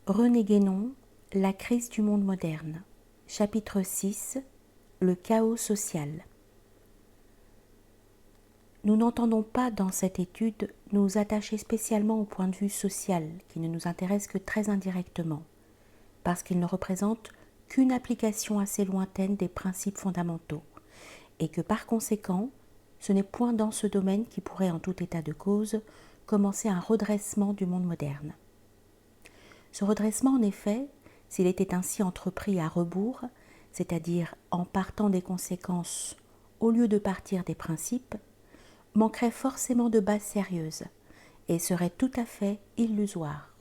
René Guénon, La crise du monde moderne. Chapitre 6. Le chaos social. Nous n'entendons pas dans cette étude nous attacher spécialement au point de vue social qui ne nous intéresse que très indirectement, parce qu'il ne représente qu'une application assez lointaine des principes fondamentaux, et que par conséquent, ce n'est point dans ce domaine qui pourrait en tout état de cause commencer un redressement du monde moderne. Ce redressement, en effet, s'il était ainsi entrepris à rebours, c'est-à-dire en partant des conséquences au lieu de partir des principes, manquerait forcément de base sérieuse et serait tout à fait illusoire.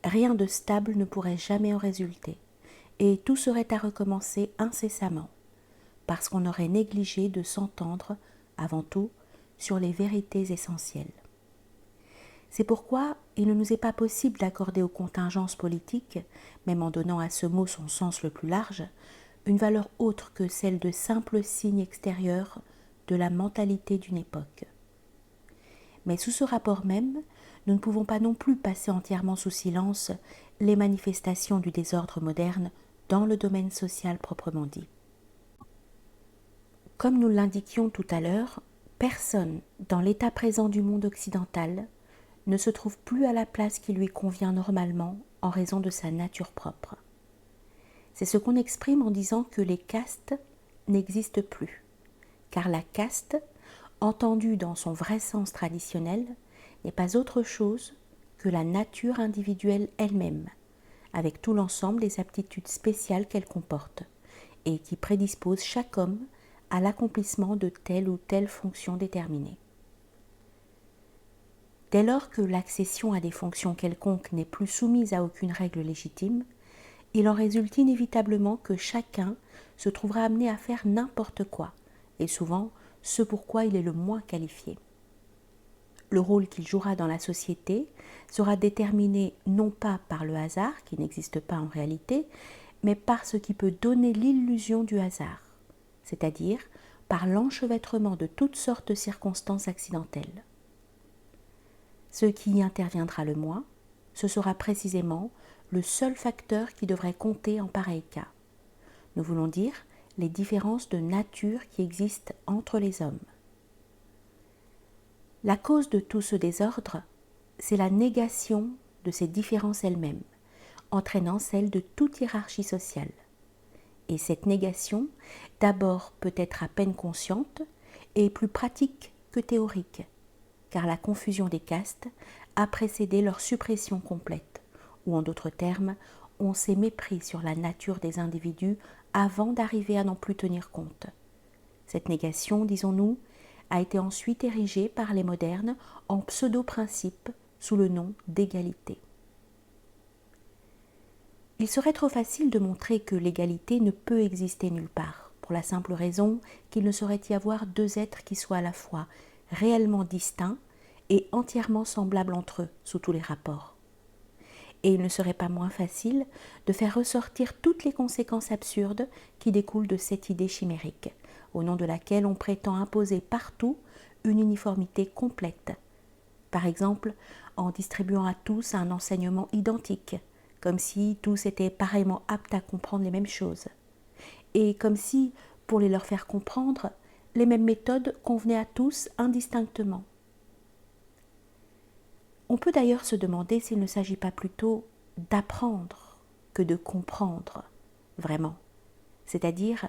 Rien de stable ne pourrait jamais en résulter, et tout serait à recommencer incessamment, parce qu'on aurait négligé de s'entendre, avant tout, sur les vérités essentielles. C'est pourquoi il ne nous est pas possible d'accorder aux contingences politiques, même en donnant à ce mot son sens le plus large, une valeur autre que celle de simples signes extérieurs de la mentalité d'une époque. Mais sous ce rapport même, nous ne pouvons pas non plus passer entièrement sous silence les manifestations du désordre moderne dans le domaine social proprement dit. Comme nous l'indiquions tout à l'heure, personne dans l'état présent du monde occidental ne se trouve plus à la place qui lui convient normalement en raison de sa nature propre. C'est ce qu'on exprime en disant que les castes n'existent plus, car la caste, entendue dans son vrai sens traditionnel, n'est pas autre chose que la nature individuelle elle-même, avec tout l'ensemble des aptitudes spéciales qu'elle comporte, et qui prédisposent chaque homme à l'accomplissement de telle ou telle fonction déterminée. Dès lors que l'accession à des fonctions quelconques n'est plus soumise à aucune règle légitime, il en résulte inévitablement que chacun se trouvera amené à faire n'importe quoi, et souvent ce pour quoi il est le moins qualifié. Le rôle qu'il jouera dans la société sera déterminé non pas par le hasard, qui n'existe pas en réalité, mais par ce qui peut donner l'illusion du hasard, c'est-à-dire par l'enchevêtrement de toutes sortes de circonstances accidentelles. Ce qui y interviendra le moins, ce sera précisément le seul facteur qui devrait compter en pareil cas. Nous voulons dire les différences de nature qui existent entre les hommes. La cause de tout ce désordre, c'est la négation de ces différences elles-mêmes, entraînant celle de toute hiérarchie sociale. Et cette négation, d'abord peut être à peine consciente et plus pratique que théorique, car la confusion des castes a précédé leur suppression complète, ou en d'autres termes, on s'est mépris sur la nature des individus avant d'arriver à n'en plus tenir compte. Cette négation, disons-nous, a été ensuite érigée par les modernes en pseudo-principe sous le nom d'égalité. Il serait trop facile de montrer que l'égalité ne peut exister nulle part, pour la simple raison qu'il ne saurait y avoir deux êtres qui soient à la fois réellement distincts et entièrement semblables entre eux sous tous les rapports. Et il ne serait pas moins facile de faire ressortir toutes les conséquences absurdes qui découlent de cette idée chimérique, au nom de laquelle on prétend imposer partout une uniformité complète. Par exemple, en distribuant à tous un enseignement identique, comme si tous étaient pareillement aptes à comprendre les mêmes choses, et comme si, pour les leur faire comprendre, les mêmes méthodes convenaient à tous indistinctement. On peut d'ailleurs se demander s'il ne s'agit pas plutôt d'apprendre que de comprendre, vraiment. C'est-à-dire,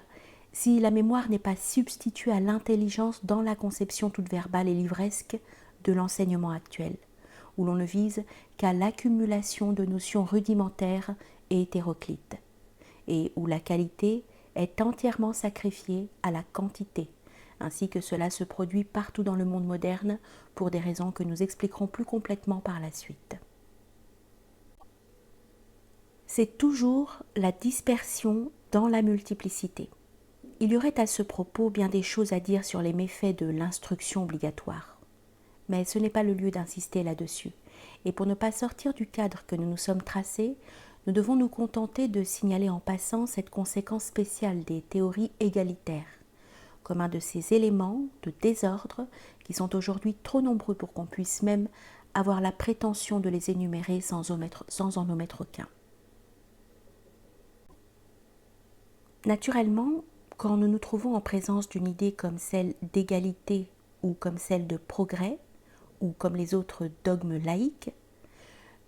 si la mémoire n'est pas substituée à l'intelligence dans la conception toute verbale et livresque de l'enseignement actuel, où l'on ne vise qu'à l'accumulation de notions rudimentaires et hétéroclites, et où la qualité est entièrement sacrifiée à la quantité, ainsi que cela se produit partout dans le monde moderne pour des raisons que nous expliquerons plus complètement par la suite. C'est toujours la dispersion dans la multiplicité. Il y aurait à ce propos bien des choses à dire sur les méfaits de l'instruction obligatoire. Mais ce n'est pas le lieu d'insister là-dessus, et pour ne pas sortir du cadre que nous nous sommes tracés, nous devons nous contenter de signaler en passant cette conséquence spéciale des théories égalitaires, comme un de ces éléments de désordre qui sont aujourd'hui trop nombreux pour qu'on puisse même avoir la prétention de les énumérer sans en omettre aucun. Naturellement, quand nous nous trouvons en présence d'une idée comme celle d'égalité ou comme celle de progrès, ou comme les autres dogmes laïques,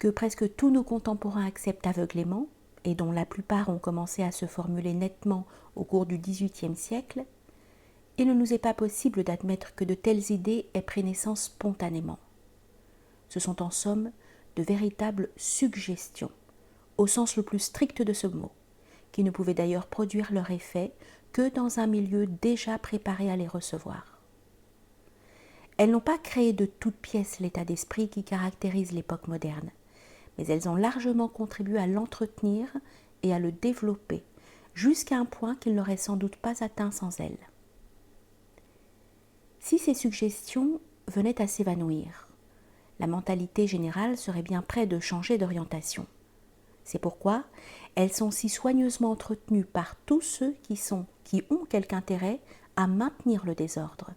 que presque tous nos contemporains acceptent aveuglément, et dont la plupart ont commencé à se formuler nettement au cours du XVIIIe siècle, il ne nous est pas possible d'admettre que de telles idées aient pris naissance spontanément. Ce sont en somme de véritables suggestions, au sens le plus strict de ce mot, qui ne pouvaient d'ailleurs produire leur effet que dans un milieu déjà préparé à les recevoir. Elles n'ont pas créé de toutes pièces l'état d'esprit qui caractérise l'époque moderne, mais elles ont largement contribué à l'entretenir et à le développer, jusqu'à un point qu'il n'aurait sans doute pas atteint sans elles. Si ces suggestions venaient à s'évanouir, la mentalité générale serait bien près de changer d'orientation. C'est pourquoi elles sont si soigneusement entretenues par tous ceux qui ont quelque intérêt à maintenir le désordre,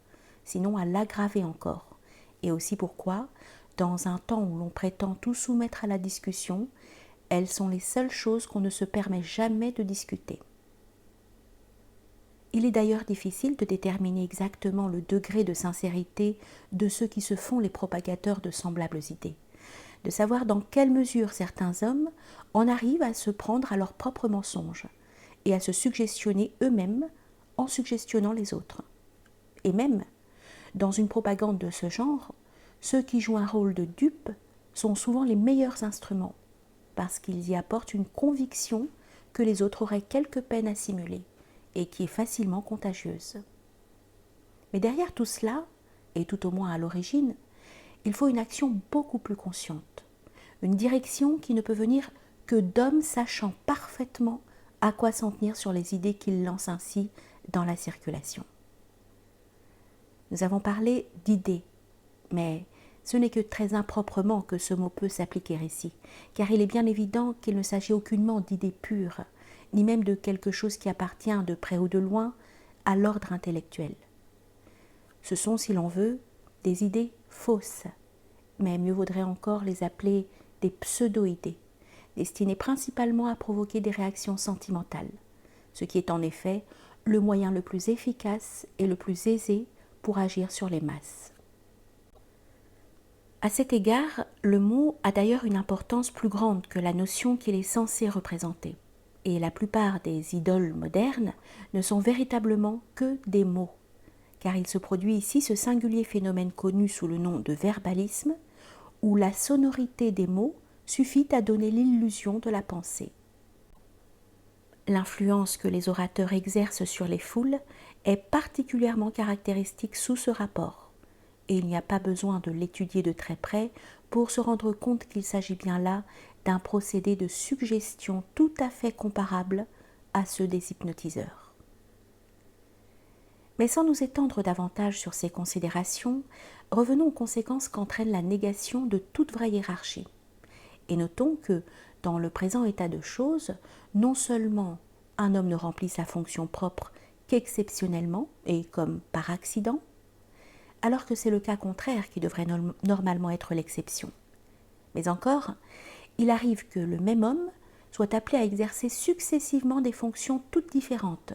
sinon à l'aggraver encore, et aussi pourquoi, dans un temps où l'on prétend tout soumettre à la discussion, elles sont les seules choses qu'on ne se permet jamais de discuter. Il est d'ailleurs difficile de déterminer exactement le degré de sincérité de ceux qui se font les propagateurs de semblables idées, de savoir dans quelle mesure certains hommes en arrivent à se prendre à leurs propres mensonges et à se suggestionner eux-mêmes en suggestionnant les autres. Et même, dans une propagande de ce genre, ceux qui jouent un rôle de dupes sont souvent les meilleurs instruments, parce qu'ils y apportent une conviction que les autres auraient quelque peine à simuler, et qui est facilement contagieuse. Mais derrière tout cela, et tout au moins à l'origine, il faut une action beaucoup plus consciente, une direction qui ne peut venir que d'hommes sachant parfaitement à quoi s'en tenir sur les idées qu'ils lancent ainsi dans la circulation. Nous avons parlé d'idées, mais ce n'est que très improprement que ce mot peut s'appliquer ici, car il est bien évident qu'il ne s'agit aucunement d'idées pures, ni même de quelque chose qui appartient de près ou de loin à l'ordre intellectuel. Ce sont, si l'on veut, des idées fausses, mais mieux vaudrait encore les appeler des pseudo-idées, destinées principalement à provoquer des réactions sentimentales, ce qui est en effet le moyen le plus efficace et le plus aisé pour agir sur les masses. À cet égard, le mot a d'ailleurs une importance plus grande que la notion qu'il est censé représenter. Et la plupart des idoles modernes ne sont véritablement que des mots, car il se produit ici ce singulier phénomène connu sous le nom de verbalisme, où la sonorité des mots suffit à donner l'illusion de la pensée. L'influence que les orateurs exercent sur les foules est particulièrement caractéristique sous ce rapport, et il n'y a pas besoin de l'étudier de très près pour se rendre compte qu'il s'agit bien là d'un procédé de suggestion tout à fait comparable à ceux des hypnotiseurs. Mais sans nous étendre davantage sur ces considérations, revenons aux conséquences qu'entraîne la négation de toute vraie hiérarchie. Et notons que, dans le présent état de choses, non seulement un homme ne remplit sa fonction propre qu'exceptionnellement et comme par accident, alors que c'est le cas contraire qui devrait normalement être l'exception. Mais encore, il arrive que le même homme soit appelé à exercer successivement des fonctions toutes différentes,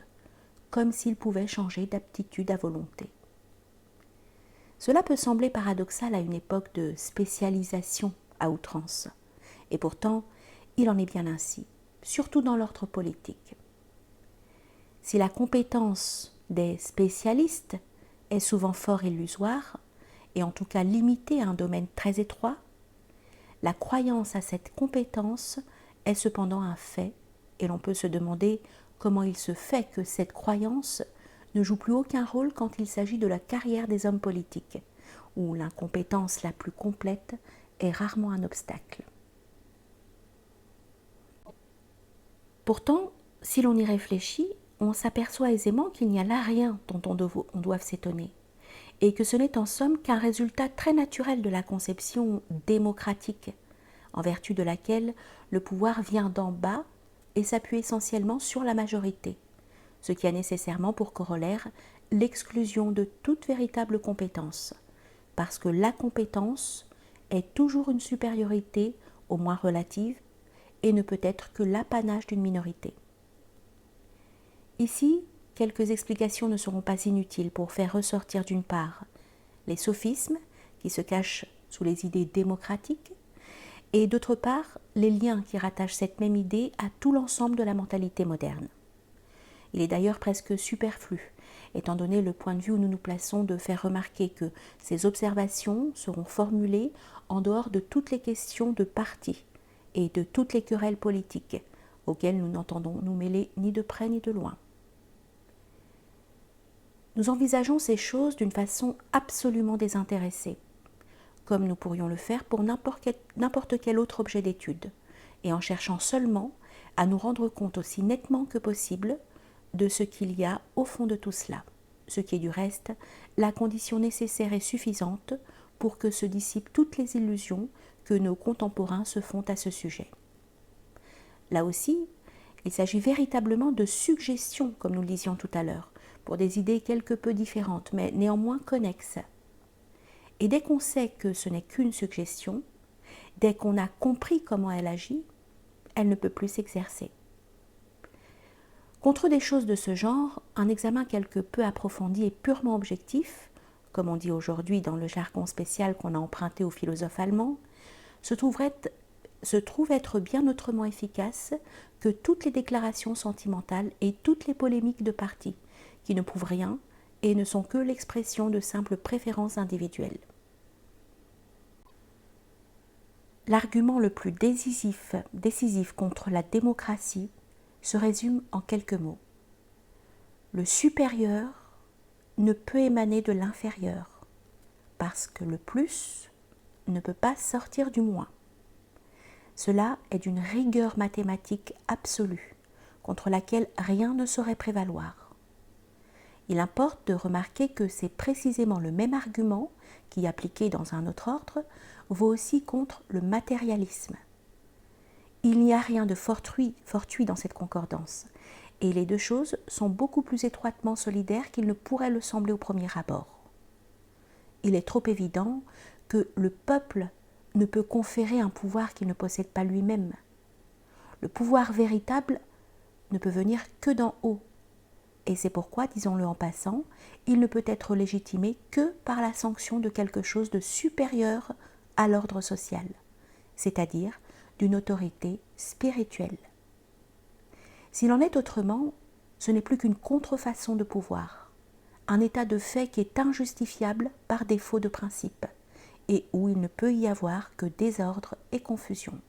comme s'il pouvait changer d'aptitude à volonté. Cela peut sembler paradoxal à une époque de spécialisation à outrance, et pourtant, il en est bien ainsi, surtout dans l'ordre politique. Si la compétence des spécialistes est souvent fort illusoire, et en tout cas limitée à un domaine très étroit, la croyance à cette compétence est cependant un fait, et l'on peut se demander comment il se fait que cette croyance ne joue plus aucun rôle quand il s'agit de la carrière des hommes politiques, où l'incompétence la plus complète est rarement un obstacle. Pourtant, si l'on y réfléchit, on s'aperçoit aisément qu'il n'y a là rien dont on doive s'étonner, et que ce n'est en somme qu'un résultat très naturel de la conception démocratique, en vertu de laquelle le pouvoir vient d'en bas et s'appuie essentiellement sur la majorité, ce qui a nécessairement pour corollaire l'exclusion de toute véritable compétence, parce que la compétence est toujours une supériorité, au moins relative, et ne peut être que l'apanage d'une minorité. Ici, quelques explications ne seront pas inutiles pour faire ressortir d'une part les sophismes qui se cachent sous les idées démocratiques et d'autre part les liens qui rattachent cette même idée à tout l'ensemble de la mentalité moderne. Il est d'ailleurs presque superflu, étant donné le point de vue où nous nous plaçons, de faire remarquer que ces observations seront formulées en dehors de toutes les questions de parti et de toutes les querelles politiques, auxquelles nous n'entendons nous mêler ni de près ni de loin. Nous envisageons ces choses d'une façon absolument désintéressée, comme nous pourrions le faire pour n'importe quel autre objet d'étude, et en cherchant seulement à nous rendre compte aussi nettement que possible de ce qu'il y a au fond de tout cela, ce qui est du reste la condition nécessaire et suffisante pour que se dissipent toutes les illusions que nos contemporains se font à ce sujet. Là aussi, il s'agit véritablement de suggestions, comme nous le disions tout à l'heure, pour des idées quelque peu différentes, mais néanmoins connexes. Et dès qu'on sait que ce n'est qu'une suggestion, dès qu'on a compris comment elle agit, elle ne peut plus s'exercer. Contre des choses de ce genre, un examen quelque peu approfondi et purement objectif, comme on dit aujourd'hui dans le jargon spécial qu'on a emprunté aux philosophes allemands, se trouve être bien autrement efficace que toutes les déclarations sentimentales et toutes les polémiques de parti, qui ne prouvent rien et ne sont que l'expression de simples préférences individuelles. L'argument le plus décisif contre la démocratie se résume en quelques mots. Le supérieur ne peut émaner de l'inférieur, parce que le plus ne peut pas sortir du moins. Cela est d'une rigueur mathématique absolue, contre laquelle rien ne saurait prévaloir. Il importe de remarquer que c'est précisément le même argument qui, appliqué dans un autre ordre, vaut aussi contre le matérialisme. Il n'y a rien de fortuit dans cette concordance, et les deux choses sont beaucoup plus étroitement solidaires qu'il ne pourrait le sembler au premier abord. Il est trop évident que le peuple ne peut conférer un pouvoir qu'il ne possède pas lui-même. Le pouvoir véritable ne peut venir que d'en haut, et c'est pourquoi, disons-le en passant, il ne peut être légitimé que par la sanction de quelque chose de supérieur à l'ordre social, c'est-à-dire d'une autorité spirituelle. S'il en est autrement, ce n'est plus qu'une contrefaçon de pouvoir, un état de fait qui est injustifiable par défaut de principe, et où il ne peut y avoir que désordre et confusion.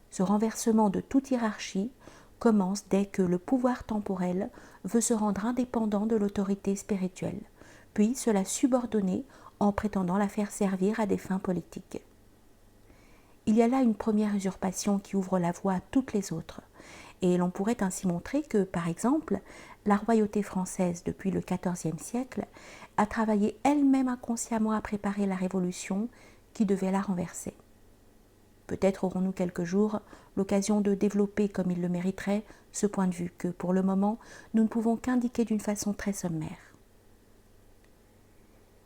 Ce renversement de toute hiérarchie commence dès que le pouvoir temporel veut se rendre indépendant de l'autorité spirituelle, puis se la subordonner en prétendant la faire servir à des fins politiques. Il y a là une première usurpation qui ouvre la voie à toutes les autres, et l'on pourrait ainsi montrer que, par exemple, la royauté française depuis le XIVe siècle a travaillé elle-même inconsciemment à préparer la révolution qui devait la renverser. Peut-être aurons-nous quelques jours l'occasion de développer, comme il le mériterait, ce point de vue que, pour le moment, nous ne pouvons qu'indiquer d'une façon très sommaire.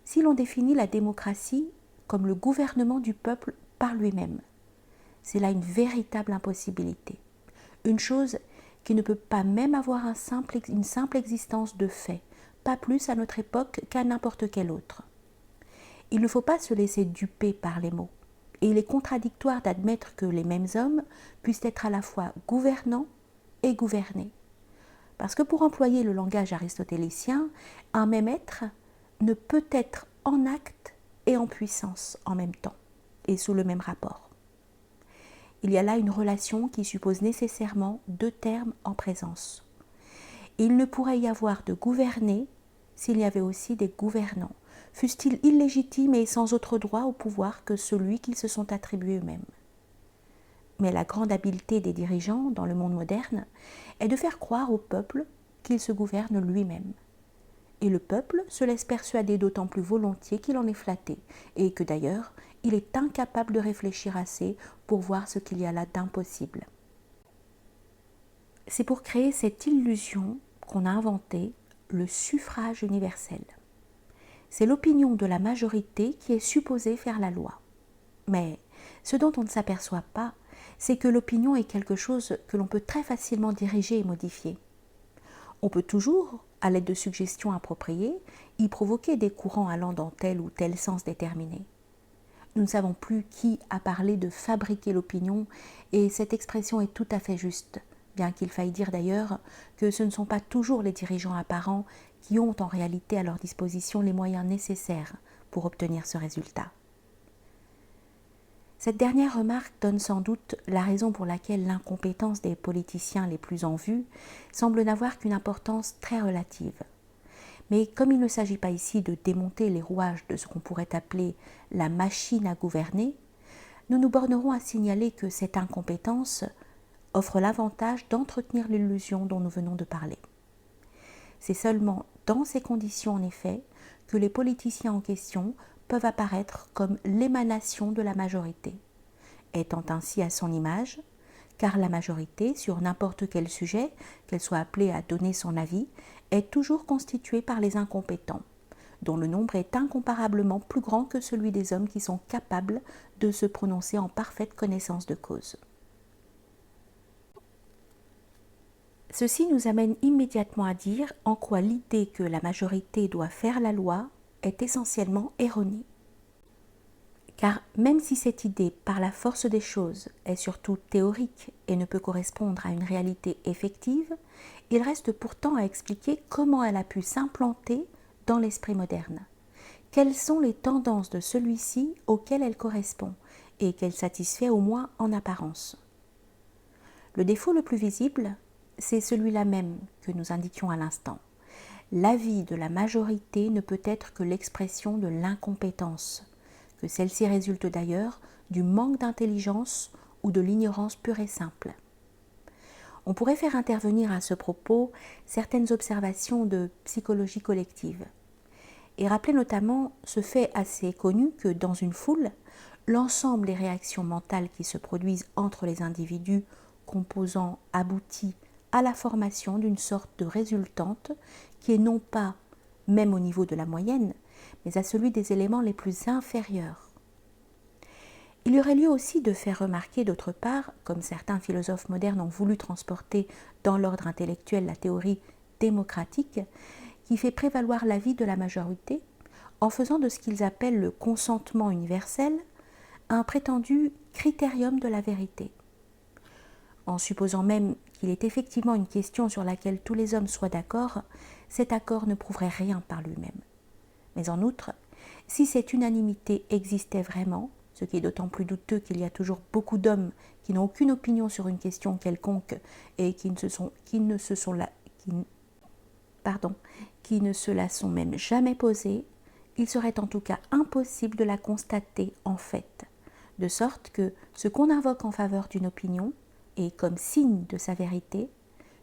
Si l'on définit la démocratie comme le gouvernement du peuple par lui-même, c'est là une véritable impossibilité, une chose qui ne peut pas même avoir une simple existence de fait, pas plus à notre époque qu'à n'importe quelle autre. Il ne faut pas se laisser duper par les mots. Et il est contradictoire d'admettre que les mêmes hommes puissent être à la fois gouvernants et gouvernés. Parce que pour employer le langage aristotélicien, un même être ne peut être en acte et en puissance en même temps, et sous le même rapport. Il y a là une relation qui suppose nécessairement deux termes en présence. Il ne pourrait y avoir de gouvernés s'il y avait aussi des gouvernants, fussent-ils illégitimes et sans autre droit au pouvoir que celui qu'ils se sont attribués eux-mêmes. Mais la grande habileté des dirigeants dans le monde moderne est de faire croire au peuple qu'il se gouverne lui-même. Et le peuple se laisse persuader d'autant plus volontiers qu'il en est flatté, et que d'ailleurs il est incapable de réfléchir assez pour voir ce qu'il y a là d'impossible. C'est pour créer cette illusion qu'on a inventé le suffrage universel. C'est l'opinion de la majorité qui est supposée faire la loi. Mais ce dont on ne s'aperçoit pas, c'est que l'opinion est quelque chose que l'on peut très facilement diriger et modifier. On peut toujours, à l'aide de suggestions appropriées, y provoquer des courants allant dans tel ou tel sens déterminé. Nous ne savons plus qui a parlé de fabriquer l'opinion, et cette expression est tout à fait juste, bien qu'il faille dire d'ailleurs que ce ne sont pas toujours les dirigeants apparents qui ont en réalité à leur disposition les moyens nécessaires pour obtenir ce résultat. Cette dernière remarque donne sans doute la raison pour laquelle l'incompétence des politiciens les plus en vue semble n'avoir qu'une importance très relative. Mais comme il ne s'agit pas ici de démonter les rouages de ce qu'on pourrait appeler la machine à gouverner, nous nous bornerons à signaler que cette incompétence offre l'avantage d'entretenir l'illusion dont nous venons de parler. C'est seulement dans ces conditions, en effet, que les politiciens en question peuvent apparaître comme l'émanation de la majorité, étant ainsi à son image, car la majorité, sur n'importe quel sujet, qu'elle soit appelée à donner son avis, est toujours constituée par les incompétents, dont le nombre est incomparablement plus grand que celui des hommes qui sont capables de se prononcer en parfaite connaissance de cause. Ceci nous amène immédiatement à dire en quoi l'idée que la majorité doit faire la loi est essentiellement erronée. Car même si cette idée, par la force des choses, est surtout théorique et ne peut correspondre à une réalité effective, il reste pourtant à expliquer comment elle a pu s'implanter dans l'esprit moderne. Quelles sont les tendances de celui-ci auxquelles elle correspond et qu'elle satisfait au moins en apparence. Le défaut le plus visible, c'est celui-là même que nous indiquions à l'instant. L'avis de la majorité ne peut être que l'expression de l'incompétence, que celle-ci résulte d'ailleurs du manque d'intelligence ou de l'ignorance pure et simple. On pourrait faire intervenir à ce propos certaines observations de psychologie collective et rappeler notamment ce fait assez connu que dans une foule, l'ensemble des réactions mentales qui se produisent entre les individus composants aboutit à la formation d'une sorte de résultante qui est non pas même au niveau de la moyenne, mais à celui des éléments les plus inférieurs. Il y aurait lieu aussi de faire remarquer d'autre part, comme certains philosophes modernes ont voulu transporter dans l'ordre intellectuel la théorie démocratique, qui fait prévaloir l'avis de la majorité, en faisant de ce qu'ils appellent le consentement universel un prétendu critérium de la vérité. En supposant même qu'il est effectivement une question sur laquelle tous les hommes soient d'accord, cet accord ne prouverait rien par lui-même. Mais en outre, si cette unanimité existait vraiment, ce qui est d'autant plus douteux qu'il y a toujours beaucoup d'hommes qui n'ont aucune opinion sur une question quelconque et qui ne se la sont même jamais posée, il serait en tout cas impossible de la constater en fait, de sorte que ce qu'on invoque en faveur d'une opinion, et comme signe de sa vérité,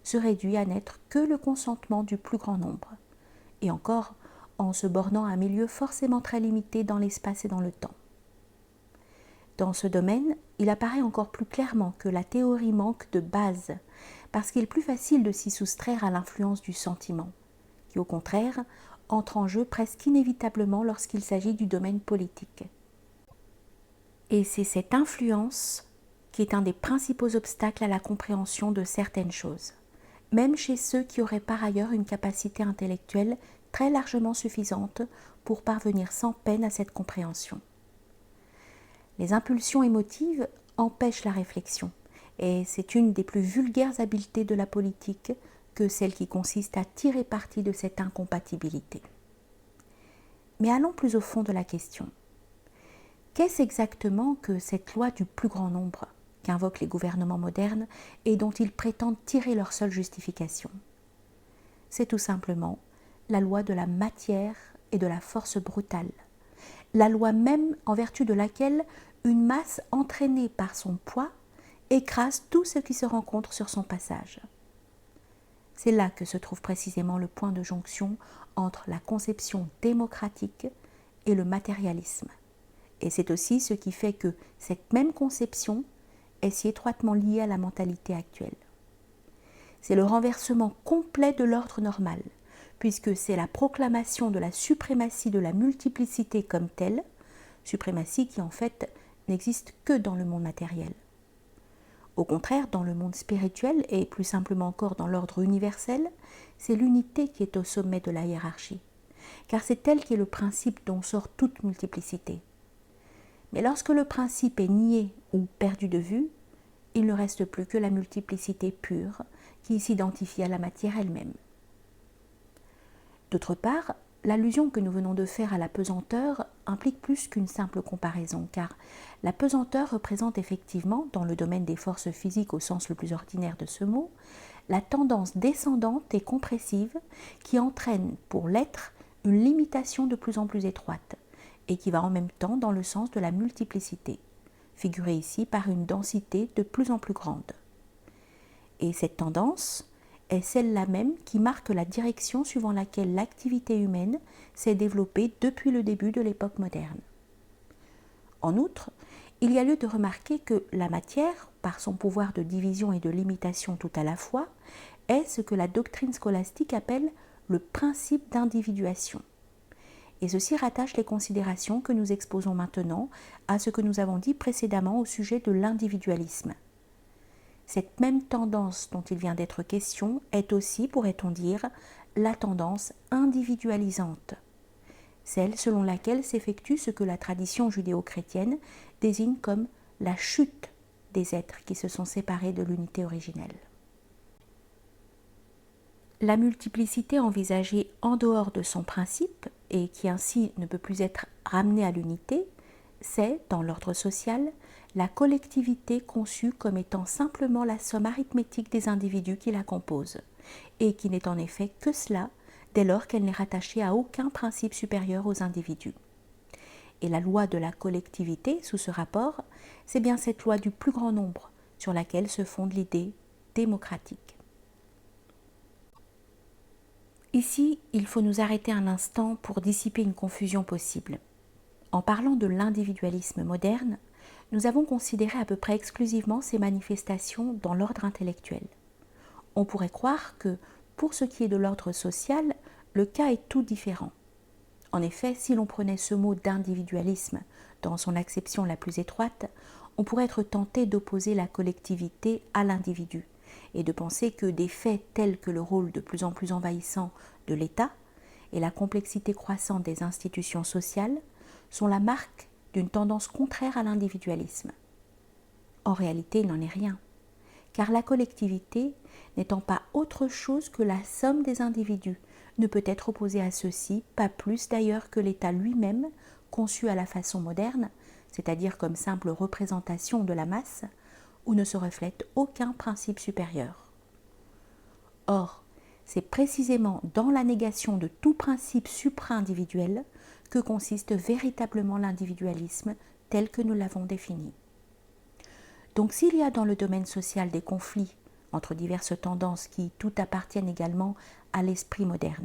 se réduit à n'être que le consentement du plus grand nombre, et encore en se bornant à un milieu forcément très limité dans l'espace et dans le temps. Dans ce domaine, il apparaît encore plus clairement que la théorie manque de base, parce qu'il est plus facile de s'y soustraire à l'influence du sentiment, qui au contraire entre en jeu presque inévitablement lorsqu'il s'agit du domaine politique. Et c'est cette influence qui est un des principaux obstacles à la compréhension de certaines choses, même chez ceux qui auraient par ailleurs une capacité intellectuelle très largement suffisante pour parvenir sans peine à cette compréhension. Les impulsions émotives empêchent la réflexion, et c'est une des plus vulgaires habiletés de la politique que celle qui consiste à tirer parti de cette incompatibilité. Mais allons plus au fond de la question. Qu'est-ce exactement que cette loi du plus grand nombre qu'invoquent les gouvernements modernes et dont ils prétendent tirer leur seule justification? C'est tout simplement la loi de la matière et de la force brutale, la loi même en vertu de laquelle une masse entraînée par son poids écrase tout ce qui se rencontre sur son passage. C'est là que se trouve précisément le point de jonction entre la conception démocratique et le matérialisme. Et c'est aussi ce qui fait que cette même conception est si étroitement liée à la mentalité actuelle. C'est le renversement complet de l'ordre normal, puisque c'est la proclamation de la suprématie de la multiplicité comme telle, suprématie qui en fait n'existe que dans le monde matériel. Au contraire, dans le monde spirituel, et plus simplement encore dans l'ordre universel, c'est l'unité qui est au sommet de la hiérarchie, car c'est elle qui est le principe dont sort toute multiplicité. Mais lorsque le principe est nié ou perdu de vue, il ne reste plus que la multiplicité pure qui s'identifie à la matière elle-même. D'autre part, l'allusion que nous venons de faire à la pesanteur implique plus qu'une simple comparaison, car la pesanteur représente effectivement, dans le domaine des forces physiques au sens le plus ordinaire de ce mot, la tendance descendante et compressive qui entraîne pour l'être une limitation de plus en plus étroite, et qui va en même temps dans le sens de la multiplicité, figurée ici par une densité de plus en plus grande. Et cette tendance est celle-là même qui marque la direction suivant laquelle l'activité humaine s'est développée depuis le début de l'époque moderne. En outre, il y a lieu de remarquer que la matière, par son pouvoir de division et de limitation tout à la fois, est ce que la doctrine scolastique appelle le principe d'individuation. Et ceci rattache les considérations que nous exposons maintenant à ce que nous avons dit précédemment au sujet de l'individualisme. Cette même tendance dont il vient d'être question est aussi, pourrait-on dire, la tendance individualisante, celle selon laquelle s'effectue ce que la tradition judéo-chrétienne désigne comme la chute des êtres qui se sont séparés de l'unité originelle. La multiplicité envisagée en dehors de son principe, et qui ainsi ne peut plus être ramenée à l'unité, c'est, dans l'ordre social, la collectivité conçue comme étant simplement la somme arithmétique des individus qui la composent, et qui n'est en effet que cela dès lors qu'elle n'est rattachée à aucun principe supérieur aux individus. Et la loi de la collectivité, sous ce rapport, c'est bien cette loi du plus grand nombre sur laquelle se fonde l'idée démocratique. Ici, il faut nous arrêter un instant pour dissiper une confusion possible. En parlant de l'individualisme moderne, nous avons considéré à peu près exclusivement ces manifestations dans l'ordre intellectuel. On pourrait croire que, pour ce qui est de l'ordre social, le cas est tout différent. En effet, si l'on prenait ce mot d'individualisme dans son acception la plus étroite, on pourrait être tenté d'opposer la collectivité à l'individu et de penser que des faits tels que le rôle de plus en plus envahissant de l'État et la complexité croissante des institutions sociales sont la marque d'une tendance contraire à l'individualisme. En réalité, il n'en est rien, car la collectivité, n'étant pas autre chose que la somme des individus, ne peut être opposée à ceux-ci, pas plus d'ailleurs que l'État lui-même, conçu à la façon moderne, c'est-à-dire comme simple représentation de la masse, où ne se reflète aucun principe supérieur. Or, c'est précisément dans la négation de tout principe supra-individuel que consiste véritablement l'individualisme tel que nous l'avons défini. Donc s'il y a dans le domaine social des conflits entre diverses tendances qui toutes appartiennent également à l'esprit moderne,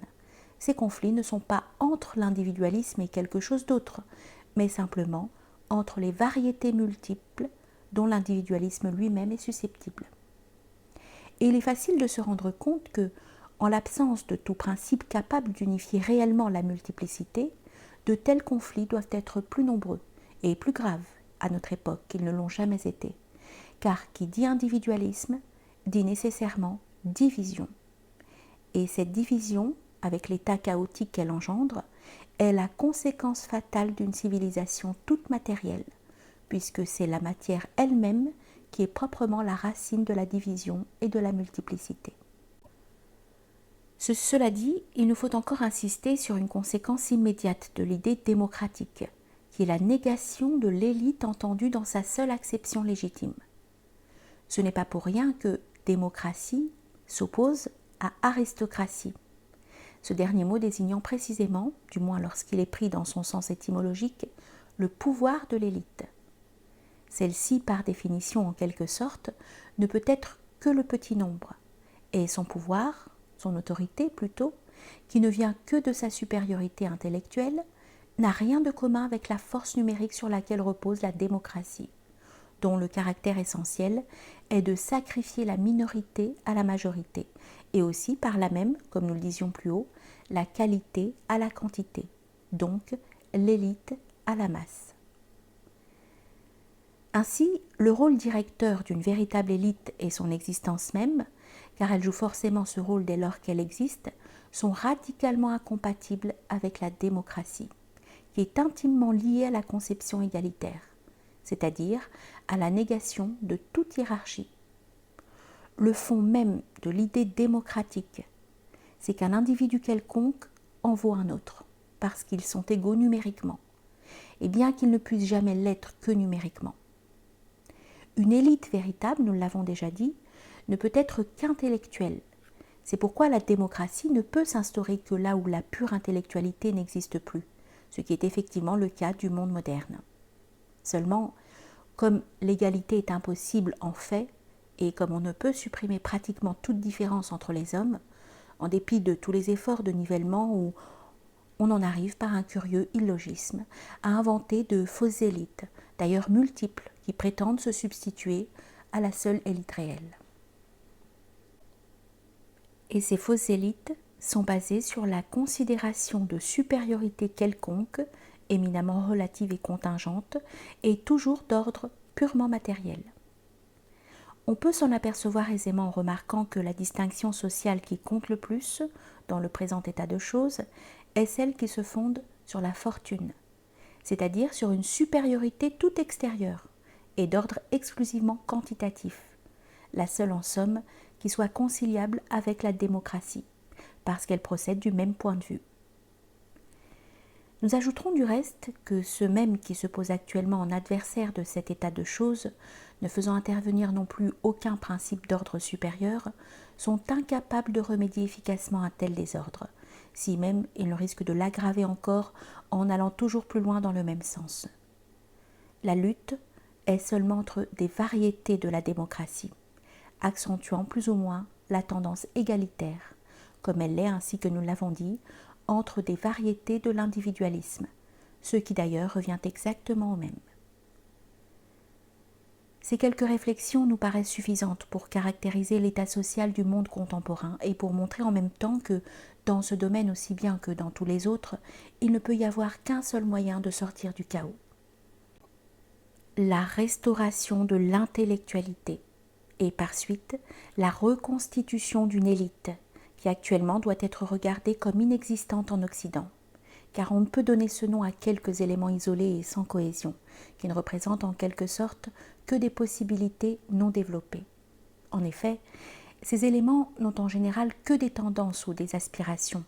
ces conflits ne sont pas entre l'individualisme et quelque chose d'autre, mais simplement entre les variétés multiples dont l'individualisme lui-même est susceptible. Et il est facile de se rendre compte que, en l'absence de tout principe capable d'unifier réellement la multiplicité, de tels conflits doivent être plus nombreux et plus graves à notre époque qu'ils ne l'ont jamais été, car qui dit individualisme dit nécessairement division. Et cette division, avec l'état chaotique qu'elle engendre, est la conséquence fatale d'une civilisation toute matérielle, puisque c'est la matière elle-même qui est proprement la racine de la division et de la multiplicité. Cela dit, il nous faut encore insister sur une conséquence immédiate de l'idée démocratique, qui est la négation de l'élite entendue dans sa seule acception légitime. Ce n'est pas pour rien que démocratie s'oppose à aristocratie, ce dernier mot désignant précisément, du moins lorsqu'il est pris dans son sens étymologique, le pouvoir de l'élite. Celle-ci, par définition en quelque sorte, ne peut être que le petit nombre, et son pouvoir, son autorité plutôt, qui ne vient que de sa supériorité intellectuelle, n'a rien de commun avec la force numérique sur laquelle repose la démocratie, dont le caractère essentiel est de sacrifier la minorité à la majorité, et aussi par là même, comme nous le disions plus haut, la qualité à la quantité, donc l'élite à la masse. Ainsi, le rôle directeur d'une véritable élite et son existence même, car elle joue forcément ce rôle dès lors qu'elle existe, sont radicalement incompatibles avec la démocratie, qui est intimement liée à la conception égalitaire, c'est-à-dire à la négation de toute hiérarchie. Le fond même de l'idée démocratique, c'est qu'un individu quelconque en vaut un autre, parce qu'ils sont égaux numériquement, et bien qu'ils ne puissent jamais l'être que numériquement. Une élite véritable, nous l'avons déjà dit, ne peut être qu'intellectuelle. C'est pourquoi la démocratie ne peut s'instaurer que là où la pure intellectualité n'existe plus, ce qui est effectivement le cas du monde moderne. Seulement, comme l'égalité est impossible en fait, et comme on ne peut supprimer pratiquement toute différence entre les hommes, en dépit de tous les efforts de nivellement où on en arrive par un curieux illogisme à inventer de fausses élites, d'ailleurs multiples, qui prétendent se substituer à la seule élite réelle. Et ces fausses élites sont basées sur la considération de supériorité quelconque, éminemment relative et contingente, et toujours d'ordre purement matériel. On peut s'en apercevoir aisément en remarquant que la distinction sociale qui compte le plus, dans le présent état de choses, est celle qui se fonde sur la fortune, c'est-à-dire sur une supériorité toute extérieure et d'ordre exclusivement quantitatif, la seule en somme qui soit conciliable avec la démocratie, parce qu'elle procède du même point de vue. Nous ajouterons du reste que ceux mêmes qui se posent actuellement en adversaires de cet état de choses, ne faisant intervenir non plus aucun principe d'ordre supérieur, sont incapables de remédier efficacement à un tel désordre, si même ils ne risquent de l'aggraver encore en allant toujours plus loin dans le même sens. La lutte est seulement entre des variétés de la démocratie, accentuant plus ou moins la tendance égalitaire, comme elle l'est, ainsi que nous l'avons dit, entre des variétés de l'individualisme, ce qui d'ailleurs revient exactement au même. Ces quelques réflexions nous paraissent suffisantes pour caractériser l'état social du monde contemporain et pour montrer en même temps que, dans ce domaine aussi bien que dans tous les autres, il ne peut y avoir qu'un seul moyen de sortir du chaos. La restauration de l'intellectualité et par suite la reconstitution d'une élite qui actuellement doit être regardée comme inexistante en Occident, car on ne peut donner ce nom à quelques éléments isolés et sans cohésion, qui ne représentent en quelque sorte que des possibilités non développées. En effet, ces éléments n'ont en général que des tendances ou des aspirations,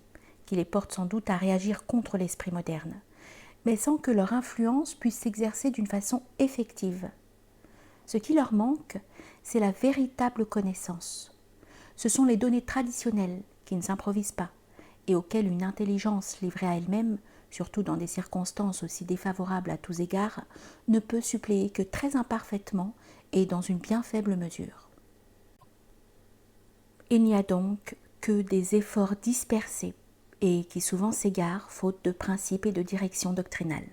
qui les portent sans doute à réagir contre l'esprit moderne, mais sans que leur influence puisse s'exercer d'une façon effective. Ce qui leur manque, c'est la véritable connaissance. Ce sont les données traditionnelles qui ne s'improvisent pas et auxquelles une intelligence livrée à elle-même, surtout dans des circonstances aussi défavorables à tous égards, ne peut suppléer que très imparfaitement et dans une bien faible mesure. Il n'y a donc que des efforts dispersés et qui souvent s'égarent faute de principes et de direction doctrinale.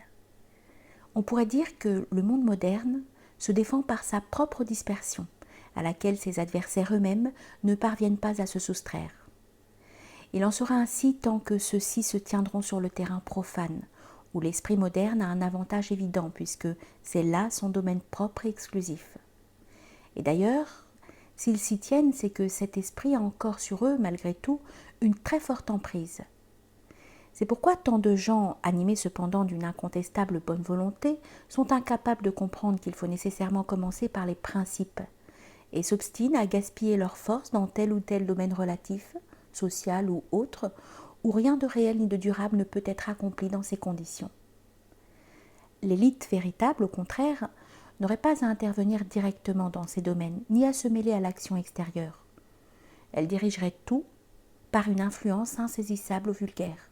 On pourrait dire que le monde moderne se défend par sa propre dispersion, à laquelle ses adversaires eux-mêmes ne parviennent pas à se soustraire. Il en sera ainsi tant que ceux-ci se tiendront sur le terrain profane, où l'esprit moderne a un avantage évident puisque c'est là son domaine propre et exclusif. Et d'ailleurs, s'ils s'y tiennent, c'est que cet esprit a encore sur eux, malgré tout, une très forte emprise. C'est pourquoi tant de gens, animés cependant d'une incontestable bonne volonté, sont incapables de comprendre qu'il faut nécessairement commencer par les principes, et s'obstinent à gaspiller leurs forces dans tel ou tel domaine relatif, social ou autre, où rien de réel ni de durable ne peut être accompli dans ces conditions. L'élite véritable, au contraire, n'aurait pas à intervenir directement dans ces domaines, ni à se mêler à l'action extérieure. Elle dirigerait tout par une influence insaisissable ou vulgaire,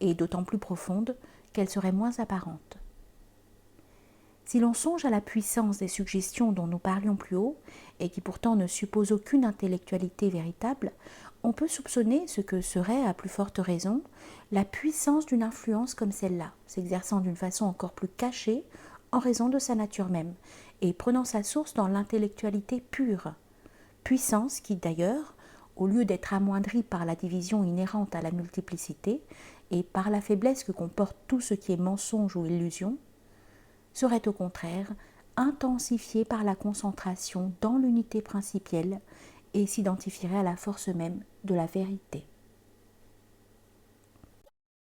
et d'autant plus profonde qu'elle serait moins apparente. Si l'on songe à la puissance des suggestions dont nous parlions plus haut, et qui pourtant ne supposent aucune intellectualité véritable, on peut soupçonner ce que serait, à plus forte raison, la puissance d'une influence comme celle-là, s'exerçant d'une façon encore plus cachée en raison de sa nature même, et prenant sa source dans l'intellectualité pure, puissance qui d'ailleurs, au lieu d'être amoindrie par la division inhérente à la multiplicité et par la faiblesse que comporte tout ce qui est mensonge ou illusion, serait au contraire intensifiée par la concentration dans l'unité principielle et s'identifierait à la force même de la vérité.